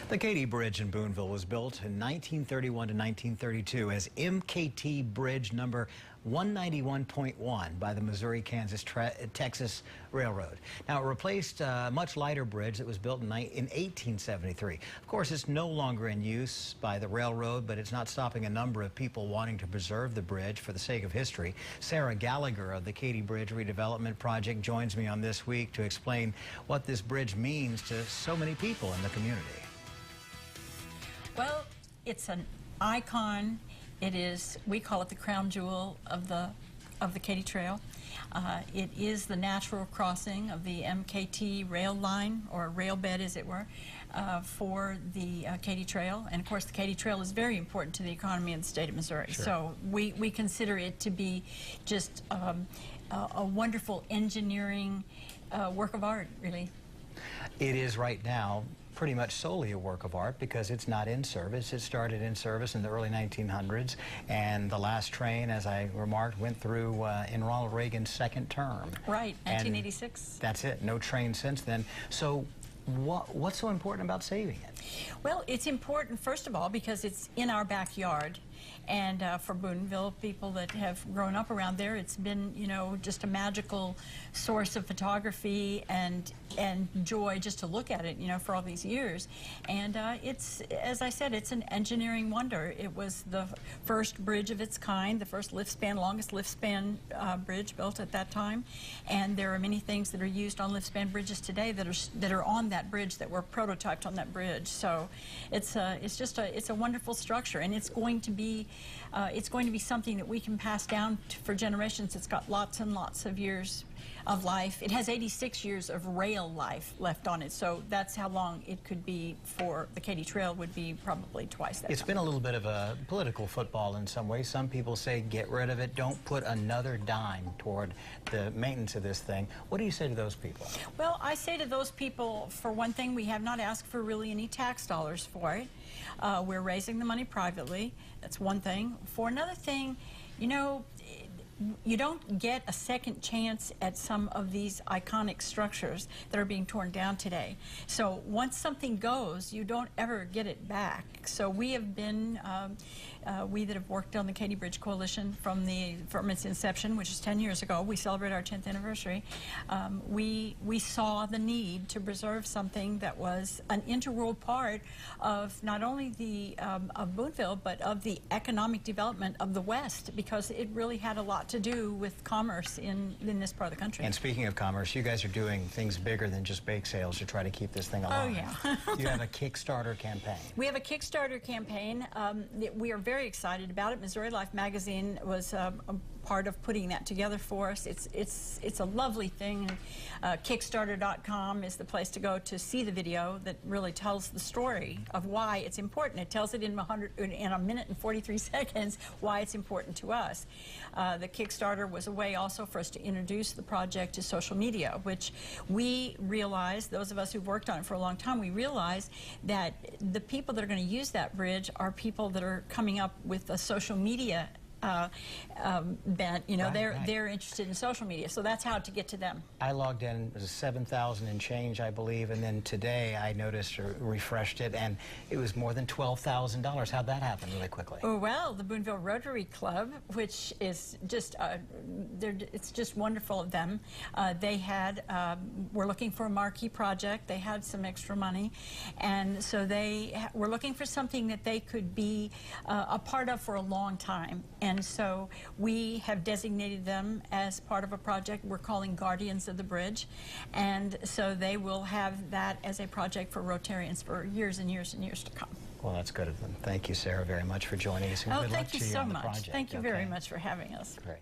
The Katy Bridge in Boonville was built in 1931 to 1932 as MKT Bridge number 191.1 by the Missouri-Kansas-Texas Railroad. Now, it replaced a much lighter bridge that was built in 1873. Of course, it's no longer in use by the railroad, but it's not stopping a number of people wanting to preserve the bridge for the sake of history. Sarah Gallagher of the Katy Bridge Redevelopment Project joins me on This Week to explain what this bridge means to so many people in the community. Well, it's an icon. It is, we call it the crown jewel of the Katy Trail. It is the natural crossing of the MKT rail line, or rail bed as it were, for the Katy Trail. And of course the Katy Trail is very important to the economy of the state of Missouri. Sure. So we consider it to be just a wonderful engineering work of art, really. It is right now pretty much solely a work of art because it's not in service. It started in service in the early 1900s, and the last train, as I remarked, went through in Ronald Reagan's second term. Right, 1986. That's it. No train since then. So what's so important about saving it? Well, it's important, first of all, because it's in our backyard. And for Boonville, people that have grown up around there, it's been, you know, just a magical source of photography and joy just to look at it, you know, for all these years. And it's, as I said, it's an engineering wonder. It was the first bridge of its kind, the first lift span, longest lift span bridge built at that time. And there are many things that are used on lift span bridges today that are on that bridge, that were prototyped on that bridge. So it's a wonderful structure, and it's going to be something that we can pass down for generations. It's got lots and lots of years of life. It has 86 years of rail life left on it, so that's how long it could be. For the Katy Trail would be probably twice that. It's been a little bit of a political football in some ways. Some people say get rid of it, don't put another dime toward the maintenance of this thing. What do you say to those people? Well, I say to those people, for one thing, we have not asked for really any tax dollars for it. We're raising the money privately. That's one thing. For another thing, you know, you don't get a second chance at some of these iconic structures that are being torn down today. So once something goes, you don't ever get it back. So we have been, we that have worked on the Katy Bridge Coalition from its inception, which is 10 years ago, we celebrate our 10th anniversary, we saw the need to preserve something that was an integral part of not only of Boonville, but of the economic development of the West, because it really had a lot to do with commerce in this part of the country. And speaking of commerce, you guys are doing things bigger than just bake sales to try to keep this thing alive. Oh, yeah. You have a Kickstarter campaign. We have a Kickstarter campaign. We are very excited about it. Missouri Life magazine was a part of putting that together for us. It's a lovely thing. Kickstarter.com is the place to go to see the video that really tells the story of why it's important. It tells it in a minute and 43 seconds why it's important to us. The Kickstarter was a way also for us to introduce the project to social media, which we realized, those of us who've worked on it for a long time, we realized that the people that are going to use that bridge are people that are coming up with a social media bent, you know, they're interested in social media, so that's how to get to them. I logged in, it was 7,000 and change, I believe, and then today I noticed or refreshed it, and it was more than $12,000. How'd that happen really quickly? Oh, well, the Boonville Rotary Club, which is just, it's just wonderful of them. They had, were looking for a marquee project. They had some extra money, and so they were looking for something that they could be a part of for a long time. And so we have designated them as part of a project we're calling Guardians of the Bridge. And so they will have that as a project for Rotarians for years and years and years to come. Well, that's good of them. Thank you, Sarah, very much for joining us. And good luck to you on the project. Thank you very much for having us. Great.